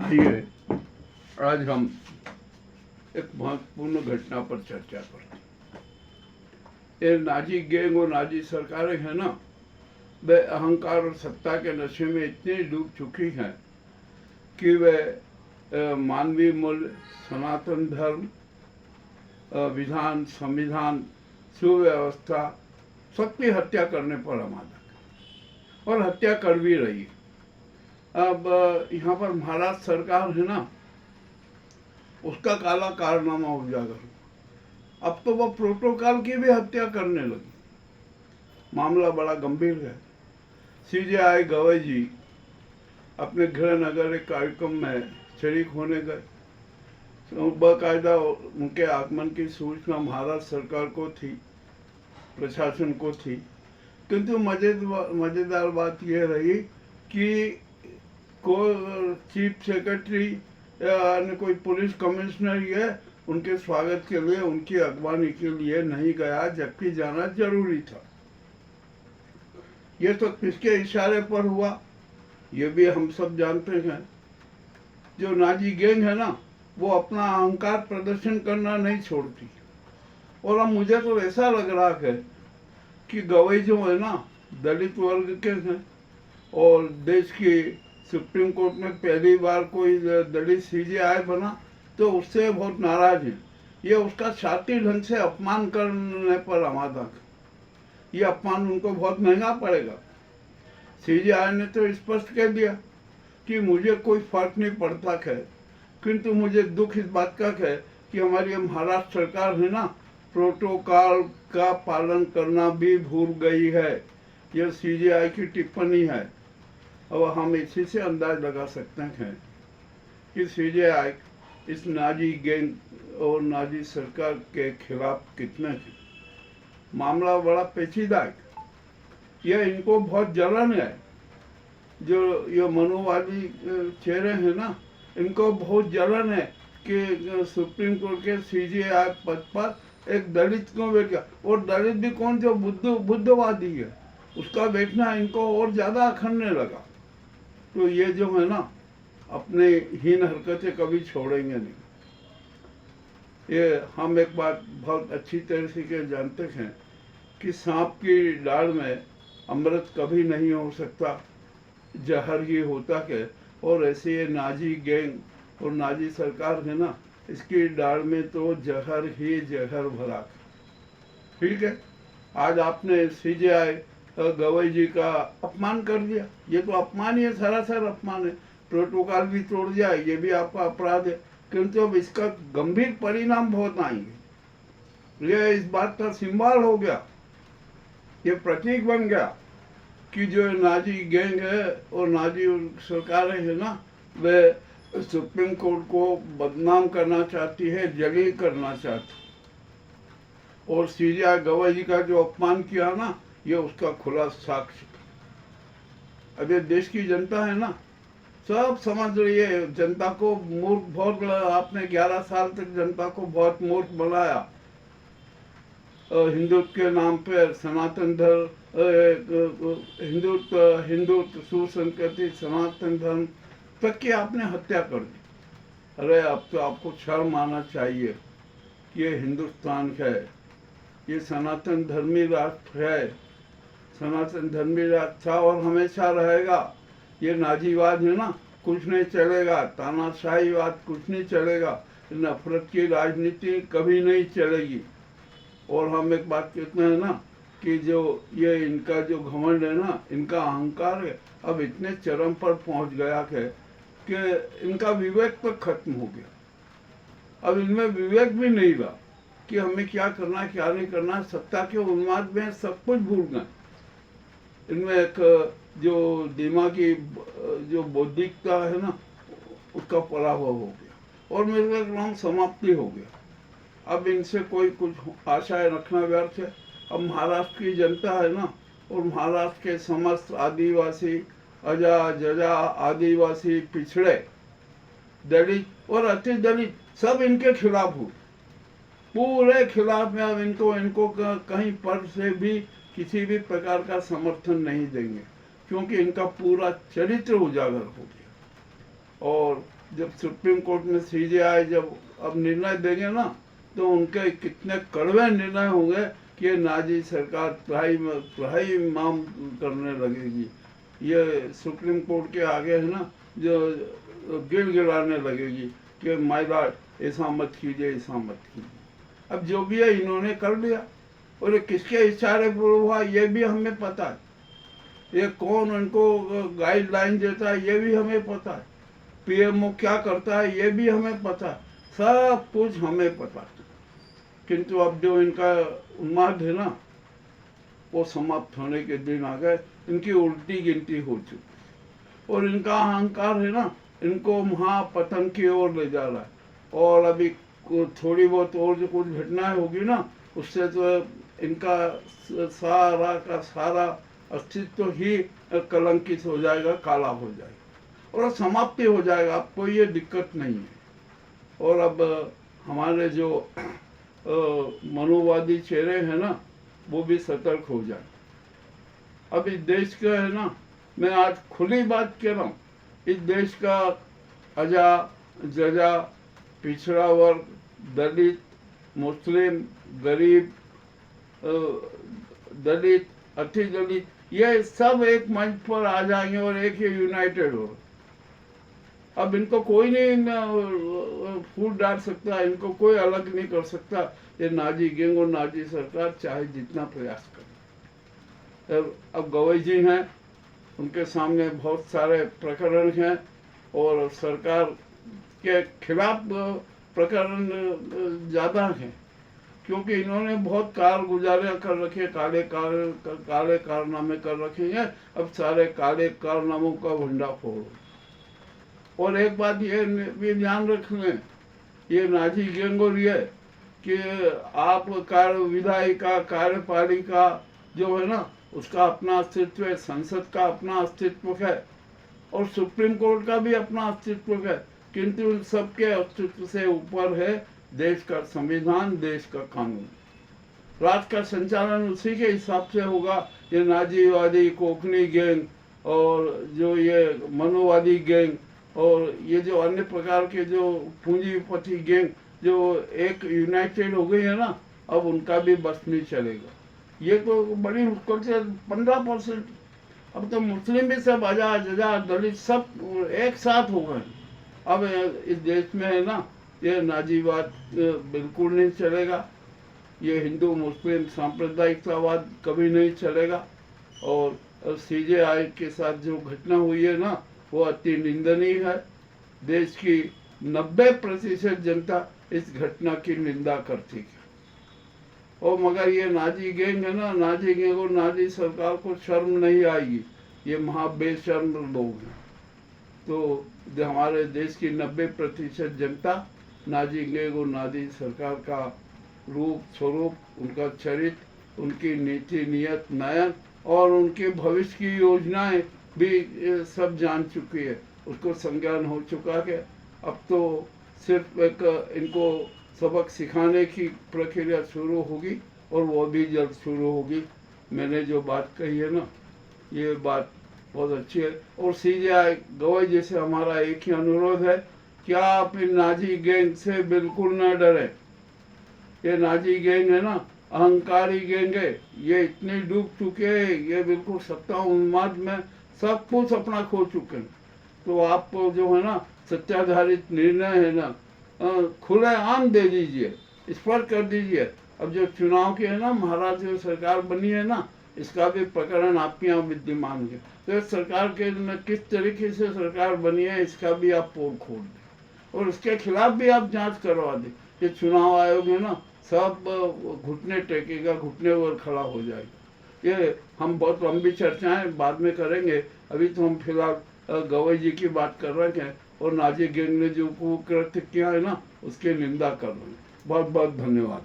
भाइयों, आज हम एक महत्वपूर्ण घटना पर चर्चा करते हैं। ये नाजी गैंग और नाजी सरकारें हैं ना, वे अहंकार और सत्ता के नशे में इतनी डूब चुकी हैं कि वे मानवीय मूल्य, सनातन धर्म, विधान, संविधान, सुव्यवस्था सबकी हत्या करने पर आमादा और हत्या कर भी रही है। अब यहाँ पर महाराष्ट्र सरकार है ना, उसका काला कारनामा उजागर हुआ। अब तो वह प्रोटोकॉल की भी हत्या करने लगी। मामला बड़ा गंभीर है। सीजेआई गवई जी अपने गृह नगर एक कार्यक्रम में शरीक होने गए। तो बाकायदा उनके आगमन की सूचना महाराष्ट्र सरकार को थी, प्रशासन को थी, किंतु मजेदार बात यह रही कि कोई चीफ सेक्रेटरी या कोई पुलिस कमिश्नर ये उनके स्वागत के लिए, उनकी अगवानी के लिए नहीं गया, जबकि जाना जरूरी था। ये तो किसके इशारे पर हुआ, ये भी हम सब जानते हैं। जो नाजी गैंग है ना, वो अपना अहंकार प्रदर्शन करना नहीं छोड़ती। और अब मुझे तो ऐसा लग रहा है कि गवई जो है ना, दलित वर्ग के हैं और देश की सुप्रीम कोर्ट में पहली बार कोई दलित सीजेआई बना, तो उससे बहुत नाराज है। ये उसका शातिर ढंग से अपमान करने पर आमादा है। ये अपमान उनको बहुत महंगा पड़ेगा। सीजेआई ने तो स्पष्ट कह दिया कि मुझे कोई फर्क नहीं पड़ता है, किंतु मुझे दुख इस बात का है कि हमारी महाराष्ट्र सरकार है ना, प्रोटोकॉल का पालन करना भी भूल गई है। यह सीजेआई की टिप्पणी है। अब हम इसी से अंदाज लगा सकते हैं कि सीजेआई इस नाजी गैंग और नाजी सरकार के खिलाफ कितने थे। मामला बड़ा पेचीदा है। यह इनको बहुत जलन है। जो ये मनुवादी चेहरे हैं ना, इनको बहुत जलन है कि सुप्रीम कोर्ट के सीजेआई पद पर एक दलित क्यों बैठ गया, और दलित भी कौन, जो बुद्धवादी है, उसका बैठना इनको और ज्यादा अखरने लगा। तो ये जो है ना, अपने हीन हरकतें कभी छोड़ेंगे नहीं। ये हम एक बात बहुत अच्छी तरह से जानते हैं कि सांप की डाल में अमृत कभी नहीं हो सकता, जहर ही होता है। और ऐसे ये नाजी गैंग और नाजी सरकार है ना, इसकी डाल में तो जहर ही जहर भरा। ठीक है, आज आपने सीजेआई गवई जी का अपमान कर दिया। ये तो अपमान ही है, सरासर अपमान है। प्रोटोकॉल भी तोड़ दिया, ये भी आपका अपराध है। किंतु अब इसका गंभीर परिणाम बहुत आएंगे। ये इस बात का सिंबल हो गया, ये प्रतीक बन गया कि जो नाजी गैंग है और नाजी सरकारें है ना, वे सुप्रीम कोर्ट को बदनाम करना चाहती है, जलील करना चाहती। और सीजेआई गवई जी का जो अपमान किया ना, ये उसका खुला साक्ष्य। अब ये देश की जनता है ना, सब समझ रही है। जनता को मूर्ख बहुत, आपने 11 साल तक जनता को बहुत मूर्ख बनाया। हिंदुत्व के नाम पर सनातन धर्म, हिंदुत्व सुसंस्कृति, सनातन धर्म तक की आपने हत्या कर दी। अरे अब तो आपको शर्म आना चाहिए कि ये हिंदुस्तान है, ये सनातन धर्मी राष्ट्र है। सनातन धर्मी राष्ट्र था और हमेशा रहेगा। ये नाजीवाद है ना, कुछ नहीं चलेगा। तानाशाहीवाद कुछ नहीं चलेगा। नफरत की राजनीति कभी नहीं चलेगी। और हम एक बात कहते हैं ना कि जो ये इनका जो घमंड है ना, इनका अहंकार है, अब इतने चरम पर पहुंच गया है कि इनका विवेक तक खत्म हो गया। अब इनमें विवेक भी नहीं रहा कि हमें क्या करना क्या नहीं करना। सत्ता के उन्माद में सब कुछ भूल गए। इनमें एक जो दिमागी जो बौद्धिकता है ना, उसका पराभव हो गया और मेरे नाम समाप्ति हो गया। अब इनसे कोई कुछ आशाएं रखना व्यर्थ है। अब महाराष्ट्र की जनता है ना, और महाराष्ट्र के समस्त आदिवासी, अजा जजा आदिवासी, पिछड़े, दलित और अति दलित सब इनके खिलाफ हुए, पूरे खिलाफ में। अब इनको कहीं पर से भी किसी भी प्रकार का समर्थन नहीं देंगे, क्योंकि इनका पूरा चरित्र उजागर हो गया। और जब सुप्रीम कोर्ट में सीजेआई जब अब निर्णय देंगे ना, तो उनके कितने कड़वे निर्णय होंगे कि ये नाजी सरकार तबाही माम करने लगेगी। ये सुप्रीम कोर्ट के आगे है ना, जो गिड़गिड़ाने लगेगी कि माय लॉर्ड ऐसा मत कीजिए, ऐसा मत कीजिए। अब जो भी है इन्होंने कर लिया, और ये किसके इशारे पर हुआ ये भी हमें पता है, ये कौन उनको गाइडलाइन देता है ये भी हमें पता है, पीएमओ क्या करता है ये भी हमें पता है, सब कुछ हमें पता है। किंतु अब जो इनका उन्माद है ना, वो समाप्त होने के दिन आ गए। इनकी उल्टी गिनती हो चुकी, और इनका अहंकार है ना, इनको महापतन की ओर ले जा रहा है। और अभी थोड़ी बहुत और जो कुछ घटनाएं होगी ना, उससे तो इनका सारा का सारा अस्तित्व ही कलंकित हो जाएगा, काला हो जाएगा और समाप्ति हो जाएगा। आपको ये दिक्कत नहीं है। और अब हमारे जो मनोवादी चेहरे हैं ना, वो भी सतर्क हो जाए। अब इस देश का है ना, मैं आज खुली बात कह रहा हूँ, इस देश का अजा जजा, पिछड़ा वर्ग, दलित, मुस्लिम, गरीब, दलित, अति दलित, ये सब एक मंच पर आ जाएंगे और एक ही यूनाइटेड हो। अब इनको कोई नहीं फूट डाल सकता, इनको कोई अलग नहीं कर सकता। ये नाजी गैंग और नाजी सरकार चाहे जितना प्रयास करे। अब गवई जी हैं, उनके सामने बहुत सारे प्रकरण हैं और सरकार के खिलाफ प्रकरण ज़्यादा हैं, क्योंकि इन्होंने बहुत कारगुजारियाँ कर रखी है, काले कारनामे कर रखे हैं। अब सारे काले कारनामों का भंडाफोड़। और एक बात ये भी ध्यान रख लें, ये नाजी गैंग और ये कि आप विधायिका कार्यपालिका जो है ना, उसका अपना अस्तित्व है, संसद का अपना अस्तित्व है और सुप्रीम कोर्ट का भी अपना अस्तित्व है, किंतु उन सबके अस्तित्व से ऊपर है देश का संविधान, देश का कानून। राष्ट्र का संचालन उसी के हिसाब से होगा। ये नाजीवादी कोकनी गैंग और जो ये मनोवादी गैंग और ये जो अन्य प्रकार के जो पूंजीपति गैंग जो एक यूनाइटेड हो गई है ना, अब उनका भी बस नहीं चलेगा। ये तो बड़ी मुश्किल से 15%, अब तो मुस्लिम भी सब अजा जजा दलित सब एक साथ हो गए। अब इस देश में है ना, ये नाजीवाद बिल्कुल नहीं चलेगा, ये हिंदू मुस्लिम सांप्रदायिकतावाद कभी नहीं चलेगा। और सीजेआई के साथ जो घटना हुई है ना, वो अति निंदनीय है। देश की 90% जनता इस घटना की निंदा करती है। और मगर ये नाजी गैंग है ना, नाजी गैंग और नाजी सरकार को शर्म नहीं आएगी, ये महाबेशर्म लोग हैं। तो हमारे देश की 90% जनता नाजी गैंग और नाजी सरकार का रूप स्वरूप, उनका चरित्र, उनकी नीति नियत नयन और उनके भविष्य की योजनाएं भी सब जान चुकी है, उसको संज्ञान हो चुका है। अब तो सिर्फ एक इनको सबक सिखाने की प्रक्रिया शुरू होगी और वो भी जल्द शुरू होगी। मैंने जो बात कही है ना, ये बात बहुत अच्छी है। और सीजेआई गवई जैसे हमारा एक ही अनुरोध है कि आप इन नाजी गैंग से बिल्कुल न डरे। ये नाजी गैंग है ना, अहंकारी गैंग है, ये इतने डूब चुके हैं, ये बिल्कुल सत्ता उन्माद में सब कुछ अपना खो चुके हैं। तो आप जो है ना, सत्याधारित निर्णय है ना, खुले आम दे दीजिए, स्पष्ट कर दीजिए। अब जो चुनाव की है ना, महाराष्ट्र जो सरकार बनी है ना, इसका भी प्रकरण आपके यहाँ विद्यमान है। तो सरकार के किस तरीके से सरकार बनी है, इसका भी आप पोल खोल दें और उसके खिलाफ भी आप जांच करवा दें। ये चुनाव आयोग है ना, सब घुटने टेकेगा, घुटने पर खड़ा हो जाएगा। ये हम बहुत लंबी चर्चाएं बाद में करेंगे। अभी तो हम फिलहाल गवई जी की बात कर रहे हैं और नाजी गैंग ने जो कुकृत्य किया है ना, उसकी निंदा कर रहे हैं। बहुत बहुत धन्यवाद।